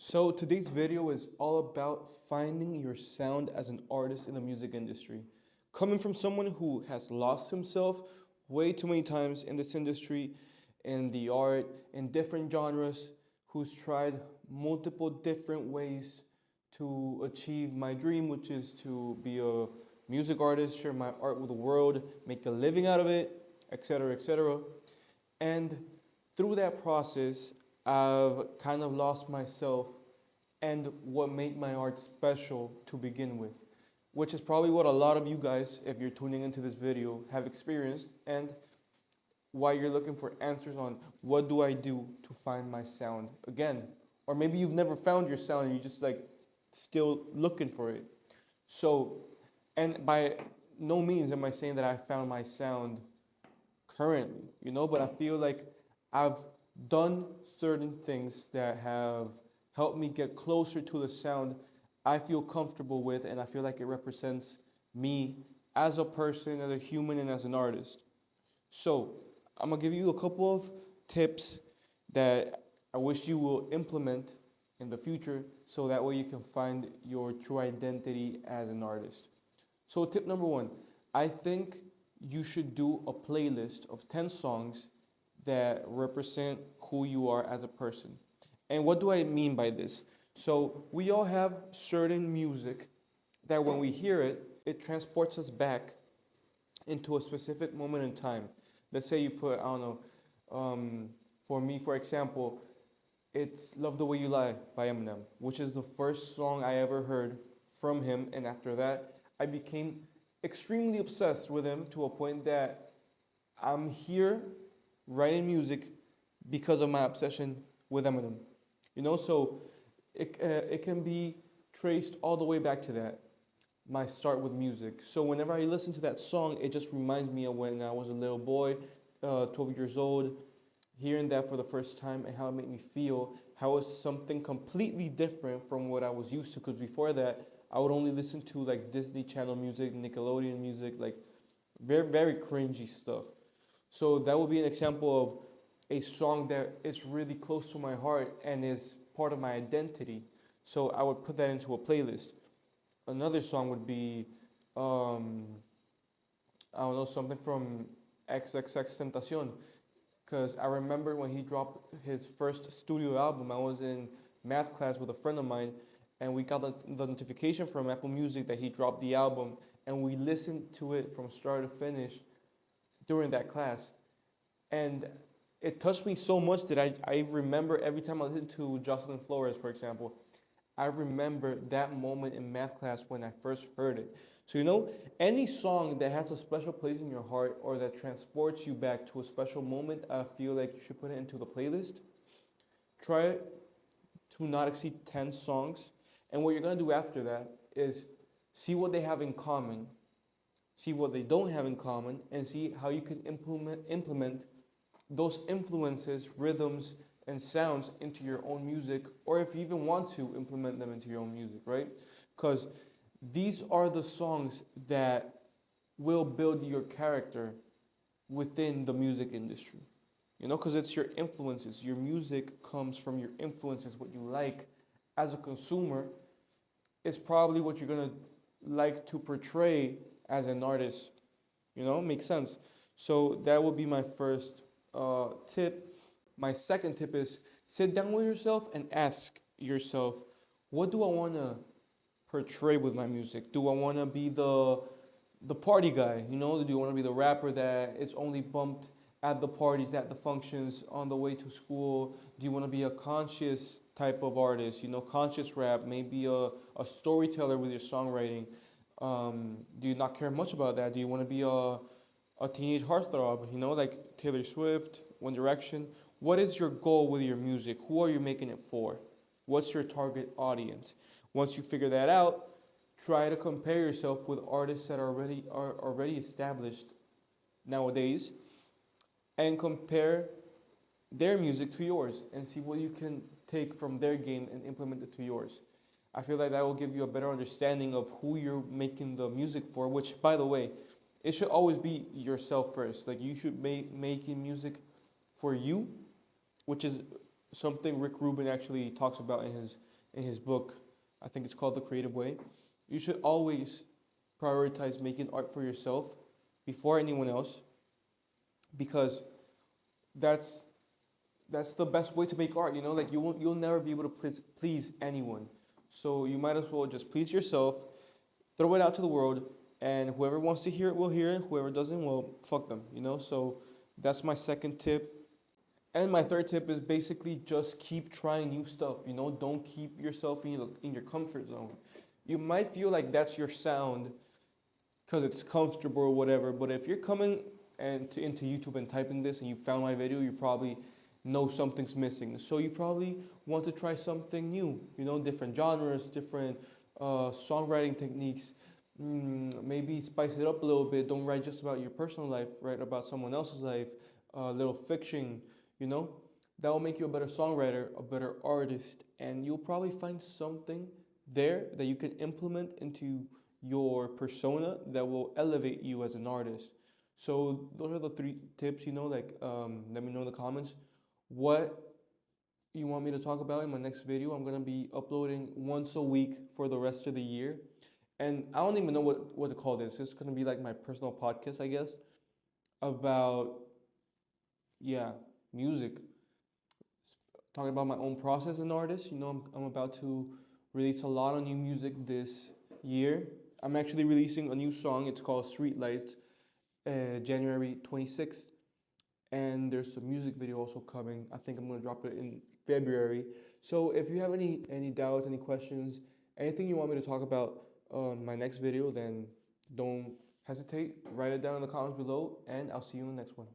So today's video is all about finding your sound as an artist in the music industry. Coming from someone who has lost himself way too many times in this industry, in the art, in different genres, who's tried multiple different ways to achieve my dream, which is to be a music artist, share my art with the world, make a living out of it, etc., etc. And through that process, I've kind of lost myself and what made my art special to begin with, which is probably what a lot of you guys, if you're tuning into this video, have experienced, and why you're looking for answers on what do I do to find my sound again. Or maybe you've never found your sound and you're just like still looking for it. So, and by no means am I saying that I found my sound currently, but I feel like I've done certain things that have helped me get closer to the sound I feel comfortable with, and I feel like it represents me as a person, as a human, and as an artist. So, I'm gonna give you a couple of tips that I wish you will implement in the future so that way you can find your true identity as an artist. So, tip number one, I think you should do a playlist of 10 songs that represent who you are as a person. And what do I mean by this? So, we all have certain music that when we hear it, it transports us back into a specific moment in time. Let's say you put, I don't know, for me, for example, it's Love the Way You Lie by Eminem, which is the first song I ever heard from him. And after that, I became extremely obsessed with him to a point that I'm here writing music because of my obsession with Eminem. So it can be traced all the way back to that, my start with music. So whenever I listen to that song, it just reminds me of when I was a little boy, 12 years old, hearing that for the first time and how it made me feel, how it was something completely different from what I was used to. Because before that, I would only listen to like Disney Channel music, Nickelodeon music, like very, very cringy stuff. So that would be an example of a song that is really close to my heart and is part of my identity. So I would put that into a playlist. Another song would be, I don't know, something from XXXTentacion. Because I remember when he dropped his first studio album, I was in math class with a friend of mine, and we got the notification from Apple Music that he dropped the album, and we listened to it from start to finish during that class. And it touched me so much that I remember every time I listen to Jocelyn Flores, for example, I remember that moment in math class when I first heard it. So, any song that has a special place in your heart or that transports you back to a special moment, I feel like you should put it into the playlist. Try to not exceed 10 songs. And what you're going to do after that is see what they have in common, see what they don't have in common, and see how you can implement those influences, rhythms, and sounds into your own music, or if you even want to implement them into your own music, right? Because these are the songs that will build your character within the music industry. Because it's your influences. Your music comes from your influences, what you like as a consumer. It's probably what you're gonna like to portray as an artist. Makes sense. So that would be my first tip. My second tip is sit down with yourself and ask yourself, what do I want to portray with my music? Do I want to be the party guy? Do you want to be the rapper that is only bumped at the parties, at the functions, on the way to school? Do you want to be a conscious type of artist? Conscious rap, maybe a storyteller with your songwriting. Do you not care much about that? Do you want to be a teenage heartthrob? Like Taylor Swift, One Direction? What is your goal with your music? Who are you making it for? What's your target audience? Once you figure that out, try to compare yourself with artists that are already established nowadays, and compare their music to yours and see what you can take from their game and implement it to yours. I feel like that will give you a better understanding of who you're making the music for, which, by the way, it should always be yourself first. Like, you should be making music for you, which is something Rick Rubin actually talks about in his book. I think it's called The Creative Way. You should always prioritize making art for yourself before anyone else, because that's that's the best way to make art. You know, like you'll never be able to please anyone. So you might as well just please yourself, throw it out to the world, and whoever wants to hear it will hear it. Whoever doesn't, well, fuck them. You know. So that's my second tip. And my third tip is basically just keep trying new stuff. You know, don't keep yourself in your comfort zone. You might feel like that's your sound because it's comfortable or whatever. But if you're coming into YouTube and typing this and you found my video, you probably know something's missing. So you probably want to try something new. You know, different genres, different songwriting techniques. Maybe spice it up a little bit. Don't write just about your personal life. Write about someone else's life. A little fiction. You know, that will make you a better songwriter, a better artist, and you'll probably find something there that you can implement into your persona that will elevate you as an artist. So those are the three tips. You know, like let me know in the comments what you want me to talk about in my next video. I'm gonna be uploading once a week for the rest of the year, and I don't even know what to call this. It's gonna be like my personal podcast, I guess, about yeah, music, talking about my own process as an artist. You know, I'm about to release a lot of new music this year. I'm actually releasing a new song. It's called Streetlights, January 26th. And there's a music video also coming. I think I'm going to drop it in February. So if you have any doubts, any questions, anything you want me to talk about on my next video, then don't hesitate. Write it down in the comments below, and I'll see you in the next one.